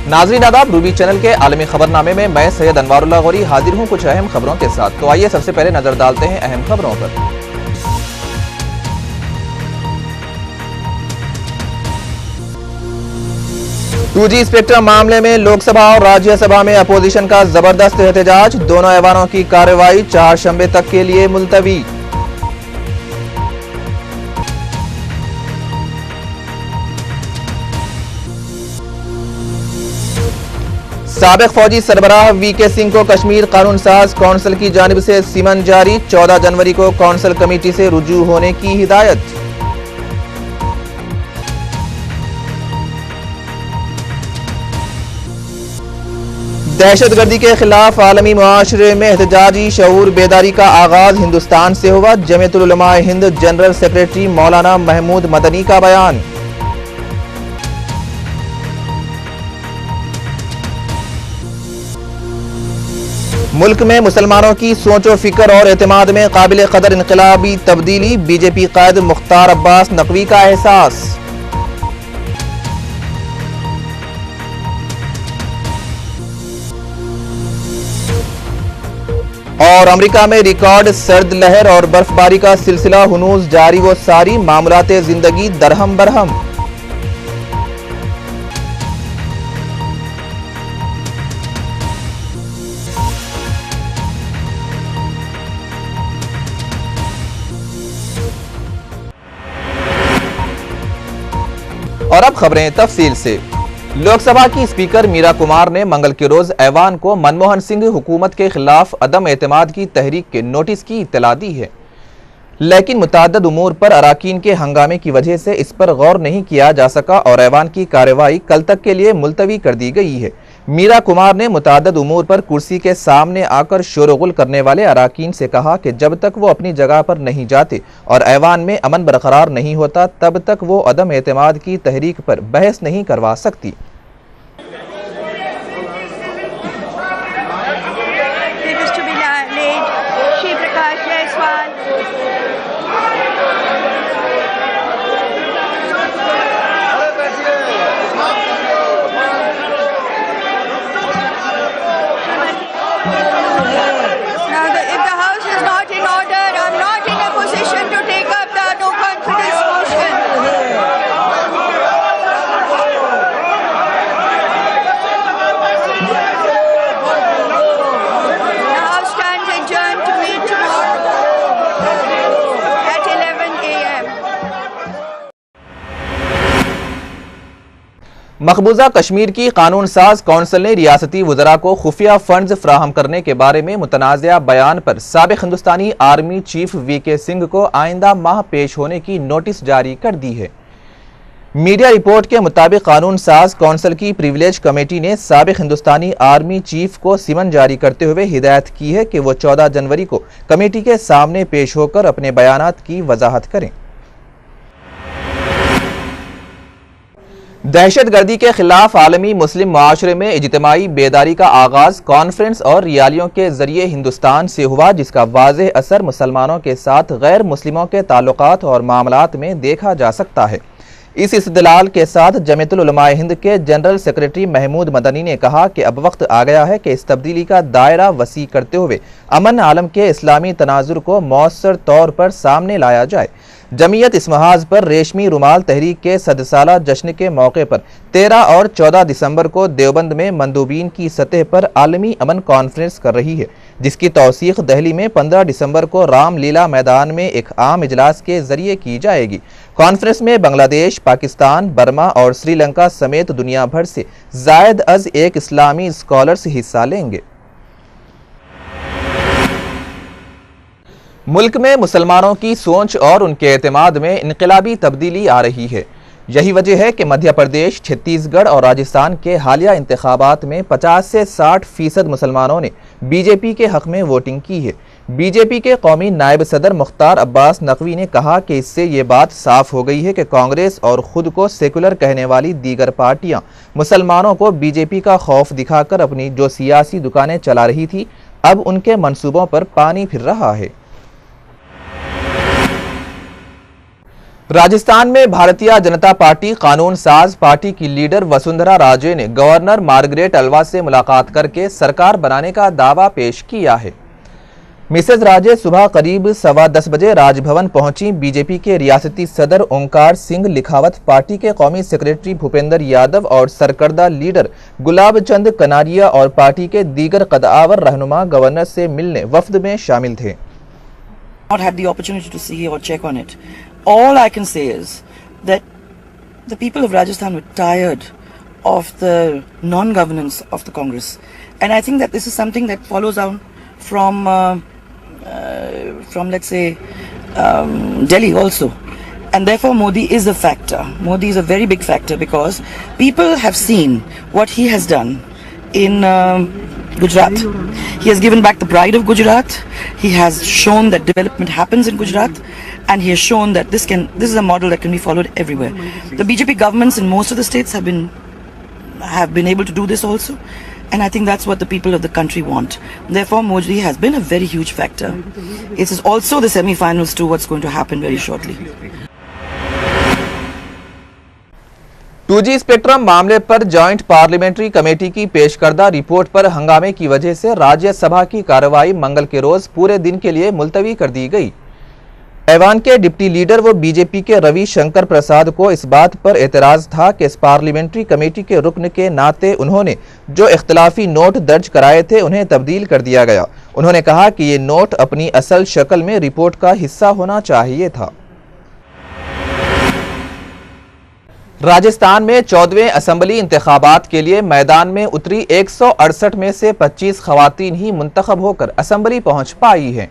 नाज़रीन आदाब, Ruby channel के आलमी खबरनामे में मैं सैयद अनवारुल्लाह गौरी हाजिर हूँ कुछ अहम खबरों के साथ। तो आइए सबसे पहले नजर डालते हैं अहम खबरों पर। टू जी स्पेक्ट्रम मामले में लोकसभा और राज्यसभा में अपोजिशन का जबरदस्त एहतजाज, दोनों ऐवानों की कार्रवाई 4 शंबे तक के लिए मुलतवी। साबिक फौजी सरबराह वीके सिंह को कश्मीर कानून साज कौंसिल की जानिब से सिमन जारी, 14 जनवरी को कौंसिल कमेटी से रुजू होने की हिदायत। दहशतगर्दी के खिलाफ आलमी मुआशरे में एहतजाजी शऊर बेदारी का आगाज हिंदुस्तान से हुआ, जमीयतुल उलमा हिंद जनरल सेक्रेटरी मौलाना महमूद मदनी का बयान। मुल्क में मुसलमानों की सोचो फिक्र और एतमाद में काबिल कदर इनकलाबी तब्दीली, बीजेपी कायद मुख्तार अब्बास नकवी का एहसास। और अमेरिका में रिकॉर्ड सर्द लहर और बर्फबारी का सिलसिला हुनूज जारी व सारी, मामलाते जिंदगी दरहम बरहम। और अब खबरें तफसील से। लोकसभा की स्पीकर मीरा कुमार ने मंगल के रोज ऐवान को मनमोहन सिंह हुकूमत के खिलाफ अदम एतमाद की तहरीक के नोटिस की इत्तला दी है, लेकिन मुताद्दद उमूर पर अराकीन के हंगामे की वजह से इस पर गौर नहीं किया जा सका और ऐवान की कार्रवाई कल तक के लिए मुलतवी कर दी गई है। मीरा कुमार ने मुताद्दद उमूर पर कुर्सी के सामने आकर शोरगुल करने वाले अराकीन से कहा कि जब तक वो अपनी जगह पर नहीं जाते और ऐवान में अमन बरकरार नहीं होता तब तक वो अदम एतमाद की तहरीक पर बहस नहीं करवा सकती। मकबूजा कश्मीर की कानून साज कौंसिल ने रियासती वज़रा को खुफिया फंड्स फ्राहम करने के बारे में मुतनाज़ा बयान पर साबिक हिंदुस्तानी आर्मी चीफ वीके सिंह को आइंदा माह पेश होने की नोटिस जारी कर दी है। मीडिया रिपोर्ट के मुताबिक कानून साज कौंसिल की प्रिविलेज कमेटी ने साबिक हिंदुस्तानी आर्मी चीफ को सिमन जारी करते हुए हिदायत की है कि वो 14 जनवरी को कमेटी के सामने पेश होकर अपने बयानात की वजाहत करें। दहशतगर्दी के खिलाफ आलमी मुस्लिम मुआशरे में इज्तिमाई बेदारी का आगाज कॉन्फ्रेंस और रियालियों के जरिए हिंदुस्तान से हुआ, जिसका वाज़ेह असर मुसलमानों के साथ गैर मुस्लिमों के ताल्लुकात और मामलात में देखा जा सकता है। इस इस्तिदलाल के साथ जमीयतुल उलमा हिंद के जनरल सेक्रेटरी महमूद मदनी ने कहा कि अब वक्त आ गया है कि इस तब्दीली का दायरा वसी करते हुए अमन आलम के इस्लामी तनाजुर को मौसर तौर पर सामने लाया जाए। जमीयत इस महाज पर रेशमी रुमाल तहरीक के 100 साला जश्न के मौके पर 13 और 14 दिसंबर को देवबंद में मंदूबीन की सतह पर आलमी अमन कॉन्फ्रेंस कर रही है, जिसकी तौसीख दिल्ली में 15 दिसंबर को रामलीला मैदान में एक आम इजलास के जरिए की जाएगी। कॉन्फ्रेंस में बांग्लादेश, पाकिस्तान, बर्मा और श्रीलंका समेत दुनिया भर से जायद अज 1 इस्लामी स्कॉलर्स हिस्सा लेंगे। मुल्क में मुसलमानों की सोच और उनके एतमाद में इनकलाबी तब्दीली आ रही है। यही वजह है कि मध्य प्रदेश, छत्तीसगढ़ और राजस्थान के हालिया इंतखाबात में 50 से 60% मुसलमानों ने बीजेपी के हक में वोटिंग की है। बीजेपी के कौमी नायब सदर मुख्तार अब्बास नकवी ने कहा कि इससे ये बात साफ हो गई है कि कांग्रेस और खुद को सेकुलर कहने वाली दीगर पार्टियां मुसलमानों को बीजेपी का खौफ दिखाकर अपनी जो सियासी दुकानें चला रही थी, अब उनके मंसूबों पर पानी फिर रहा है। राजस्थान में भारतीय जनता पार्टी कानून साज पार्टी की लीडर वसुंधरा राजे ने गवर्नर मार्गरेट अल्वा से मुलाकात करके सरकार बनाने का दावा पेश किया है। मिसेज राजे सुबह करीब 10:15 बजे राजभवन पहुंची। बीजेपी के रियासती सदर ओंकार सिंह लिखावत, पार्टी के कौमी सेक्रेटरी भूपेंद्र यादव और सरकर्दा लीडर गुलाब चंद कनारिया और पार्टी के दीगर कदावर रहनुमा गवर्नर से मिलने वफ्द में शामिल थे। Not had the opportunity to see or check on it. All I can say is that the people of Rajasthan were tired of the non-governance of the Congress, and I think that this is something that follows on from let's say Delhi also, and therefore Modi is a factor. Modi is a very big factor because people have seen what he has done in Gujarat. He has given back the pride of Gujarat. He has shown that development happens in Gujarat, and he has shown that this is a model that can be followed everywhere. The BJP governments in most of the states have been able to do this also, and I think that's what the people of the country want. Therefore, Modi has been a very huge factor. It is also the semi-finals to what's going to happen very shortly. 2G spectrum मामले पर joint parliamentary committee की पेश करदा report पर हंगामे की वजह से राज्यसभा की कार्रवाई मंगल के रोज पूरे दिन के लिए मुलतवी कर दी गई। ऐवान के डिप्टी लीडर व बीजेपी के रवि शंकर प्रसाद को इस बात पर एतराज था कि इस पार्लियामेंट्री कमेटी के रुकन के नाते उन्होंने जो इख्तलाफी नोट दर्ज कराए थे उन्हें तब्दील कर दिया गया। उन्होंने कहा कि ये नोट अपनी असल शक्ल में रिपोर्ट का हिस्सा होना चाहिए था। राजस्थान में 14वें असेंबली इंतखाबात के लिए मैदान में उतरी 168 में से 25 खवातीन ही मुंतखब होकर असेंबली पहुंच पाई हैं।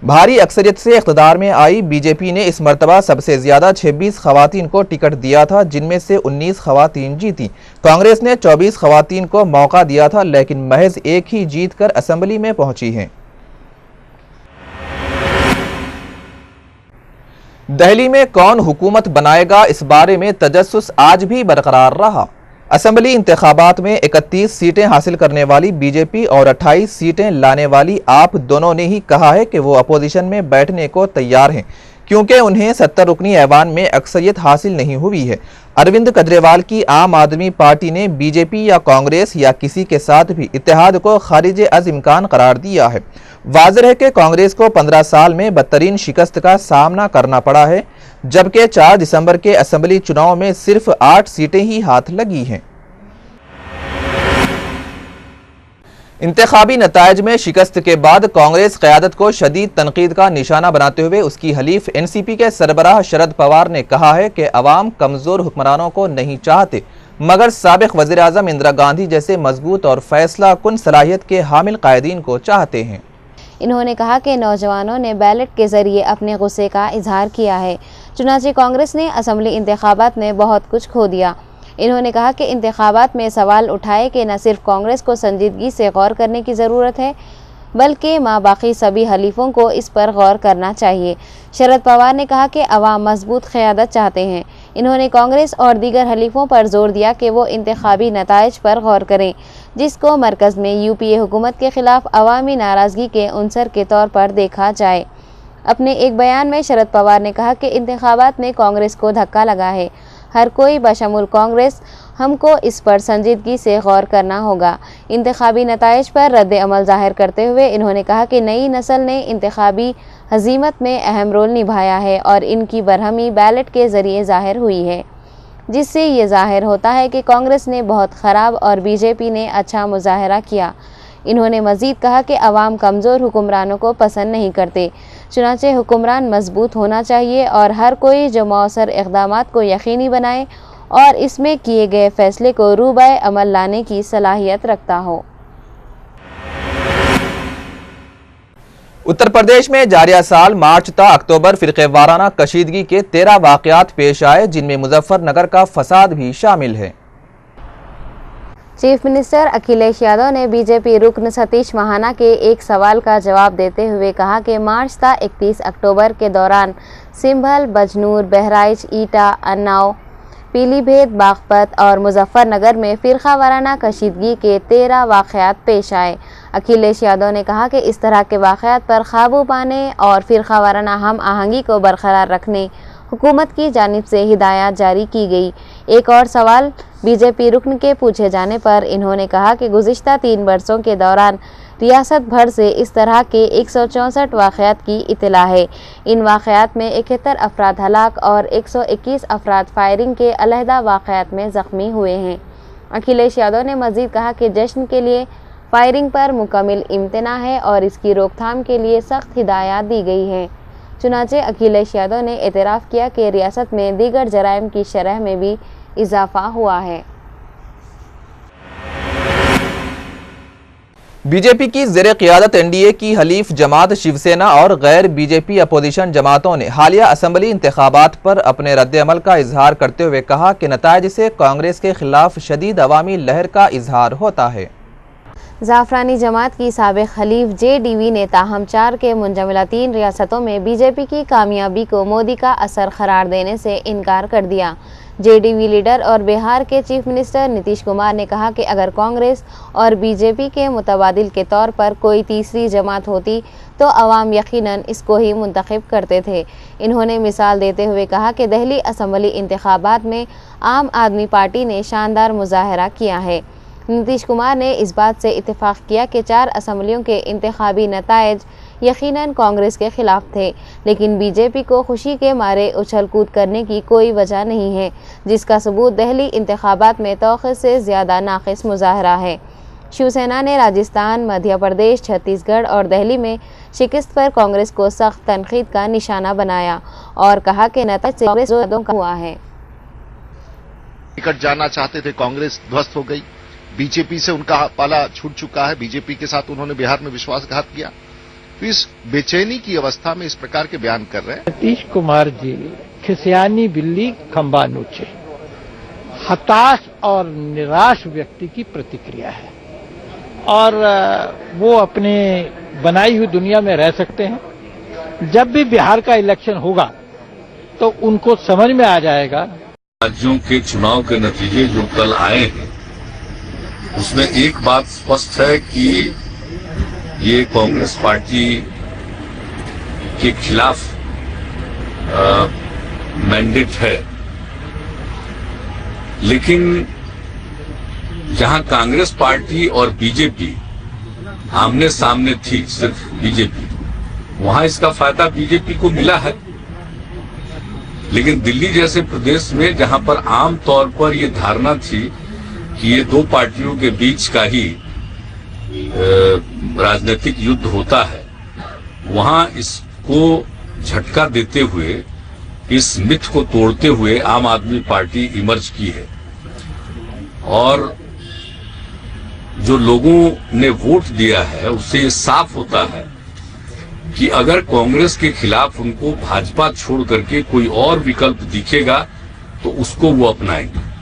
भारी अक्सरियत से इख्तिदार में आई बीजेपी ने इस मरतबा सबसे ज्यादा 26 खवातीन को टिकट दिया था, जिनमें से 19 खवातीन जीती। कांग्रेस ने 24 खवातीन को मौका दिया था, लेकिन महज एक ही जीत कर असेंबली में पहुंची हैं। दिल्ली में कौन हुकूमत बनाएगा, इस बारे में तजस्सुस आज भी बरकरार रहा। असेंबली इंतखाबात में 31 सीटें हासिल करने वाली बीजेपी और 28 सीटें लाने वाली आप दोनों ने ही कहा है कि वो अपोजिशन में बैठने को तैयार हैं, क्योंकि उन्हें 70 रुकनी ऐवान में अक्सरियत हासिल नहीं हुई है। अरविंद केजरीवाल की आम आदमी पार्टी ने बीजेपी या कांग्रेस या किसी के साथ भी इत्तेहाद को खारिज अज़ इम्कान करार दिया है। वाज़ेह है कि कांग्रेस को 15 साल में बदतरीन शिकस्त का सामना करना पड़ा है, जबकि 4 दिसंबर के असेंबली चुनाव में सिर्फ 8 सीटें ही हाथ लगी हैं। इंतखाबी नतायज में शिकस्त के बाद कांग्रेस क़यादत को शदीद तनकीद का निशाना बनाते हुए उसकी हलीफ एनसीपी के सरबराह शरद पवार ने कहा है कि अवाम कमज़ोर हुक्मरानों को नहीं चाहते, मगर साबिक़ वज़ीर आज़म इंदिरा गांधी जैसे मजबूत और फैसला कुन सलाहियत के हामिल कायदीन को चाहते हैं। इन्होंने कहा कि नौजवानों ने बैलेट के जरिए अपने गुस्से का इजहार किया है, चुनांचे कांग्रेस ने असेंबली इंतखाबात में बहुत कुछ खो दिया। इन्होंने कहा कि इंतखाबात में सवाल उठाए कि न सिर्फ कांग्रेस को संजीदगी से गौर करने की ज़रूरत है, बल्कि बाकी सभी हलीफों को इस पर गौर करना चाहिए। शरद पवार ने कहा कि अवाम मजबूत क़यादत चाहते हैं। इन्होंने कांग्रेस और दीगर हलीफों पर जोर दिया कि वो इंतखाबी नताइज पर गौर करें, जिसको मरकज़ में यूपीए हुकूमत के खिलाफ अवामी नाराज़गी के उनसर के तौर पर देखा जाए। अपने एक बयान में शरद पवार ने कहा कि इंतखाबात में कांग्रेस को धक्का लगा है। हर कोई बशमुल कांग्रेस हमको इस पर संजीदगी से गौर करना होगा। इंतखाबी नताइज पर रद्द अमल ज़ाहिर करते हुए इन्होंने कहा कि नई नस्ल ने इंतखाबी हज़ीमत में अहम रोल निभाया है और इनकी बरहमी बैलेट के ज़रिए ज़ाहिर हुई है, जिससे ये ज़ाहिर होता है कि कांग्रेस ने बहुत ख़राब और बीजेपी ने अच्छा मुजाहरा किया। इन्होंने मज़ीद कहा कि अवाम कमज़ोर हुक्मरानों को पसंद नहीं करते, चुनांचे हुक्मरान मजबूत होना चाहिए और हर कोई जो मौसर इक़दामात को यकीनी बनाए और इसमें किए गए फैसले को रूबाए अमल लाने की सलाहियत रखता हो। उत्तर प्रदेश में जारिया साल मार्च ता अक्टूबर फ़िरक़े वाराना कशीदगी के 13 वाक़यात पेश आए, जिनमें मुजफ्फरनगर का फसाद भी शामिल है। चीफ मिनिस्टर अखिलेश यादव ने बीजेपी रुकन सतीश महाना के एक सवाल का जवाब देते हुए कहा कि मार्च ता 31 अक्टूबर के दौरान सिंभल, बजनूर, बहराइच, ईटा, अन्नाव, पीलीभीत, बागपत और मुजफ्फरनगर में फ़िरक़ा वाराना कशीदगी के 13 वाक़यात पेश आए। अखिलेश यादव ने कहा कि इस तरह के वाक़यात पर काबू पाने और फ़िरक़ा वाराना हम आहंगी को बरकरार रखने हुकूमत की जानिब से हिदायत जारी की गई। एक और सवाल बीजेपी रुकन के पूछे जाने पर इन्होंने कहा कि गुज़िश्ता 3 वर्षों के दौरान रियासत भर से इस तरह के 164 वाक़यात की इत्तला है। इन वाक़यात में 71 अफराद हलाक और 121 अफराद फायरिंग के अलहदा वाक़यात में ज़ख्मी हुए हैं। अखिलेश यादव ने मज़ीद कहा कि जश्न के लिए फायरिंग पर मुकम्मल इम्तना है और इसकी रोकथाम के लिए सख्त हिदायत दी गई है। चुनांचे अखिलेश यादव ने एतराफ़ किया कि रियासत में दीगर जराइम की शरह में भी इजाफा हुआ है। बीजेपी की ज़ेरे क़ियादत एनडीए की हलीफ जमात शिवसेना और गैर बीजेपी अपोजिशन जमातों ने हालिया असम्बली इंतखाबात पर अपने रद्द-ए-अमल का इजहार करते हुए कहा कि नताइज से कांग्रेस के खिलाफ शदीद अवामी लहर का इजहार होता है। ज़ाफ़रानी जमात की साबिक़ खलीफ JDV ने ताहम 4 के मुंजमला 3 रियासतों में बीजेपी की कामयाबी को मोदी का असर करार देने से इनकार कर दिया। JDV लीडर और बिहार के चीफ मिनिस्टर नीतीश कुमार ने कहा कि अगर कांग्रेस और बीजेपी के मुतबादिल के तौर पर कोई तीसरी जमात होती तो अवाम यकीनन इसको ही मुंतखब करते थे। इन्होंने मिसाल देते हुए कहा कि दिल्ली असम्बली इंतखाबात में आम आदमी पार्टी ने शानदार मुजाहरा किया है। नीतीश कुमार ने इस बात से इत्तेफाक किया कि 4 असम्बलियों के इंतखाबी नताइज यकीनन कांग्रेस के खिलाफ थे, लेकिन बीजेपी को खुशी के मारे उछल कूद करने की कोई वजह नहीं है, जिसका सबूत दिल्ली इंतखाबात में तौक़े से ज़्यादा नाक़िस मुजाहरा है। शिवसेना ने राजस्थान, मध्य प्रदेश, छत्तीसगढ़ और दिल्ली में शिकस्त पर कांग्रेस को सख्त तनकीद का निशाना बनाया और कहा कि नतीजा से कांग्रेस का हुआ है। निकट जाना चाहते थे, कांग्रेस ध्वस्त हो गई। बीजेपी से उनका पाला छूट चुका है। बीजेपी के साथ उन्होंने बिहार में विश्वासघात किया। तो इस बेचैनी की अवस्था में इस प्रकार के बयान कर रहे हैं। नीतीश कुमार जी खिसियानी बिल्ली खंबा नोचे, हताश और निराश व्यक्ति की प्रतिक्रिया है और वो अपने बनाई हुई दुनिया में रह सकते हैं। जब भी बिहार का इलेक्शन होगा तो उनको समझ में आ जाएगा। राज्यों के चुनाव के नतीजे जो कल आए हैं उसमें एक बात स्पष्ट है कि ये कांग्रेस पार्टी के खिलाफ मैंडेट है, लेकिन जहां कांग्रेस पार्टी और बीजेपी आमने सामने थी, सिर्फ बीजेपी, वहां इसका फायदा बीजेपी को मिला है। लेकिन दिल्ली जैसे प्रदेश में जहां पर आम तौर पर ये धारणा थी कि ये 2 पार्टियों के बीच का ही राजनीतिक युद्ध होता है, वहां इसको झटका देते हुए, इस मिथ को तोड़ते हुए आम आदमी पार्टी इमर्ज की है और जो लोगों ने वोट दिया है उससे ये साफ होता है कि अगर कांग्रेस के खिलाफ उनको भाजपा छोड़ करके कोई और विकल्प दिखेगा तो उसको वो अपनाएंगे।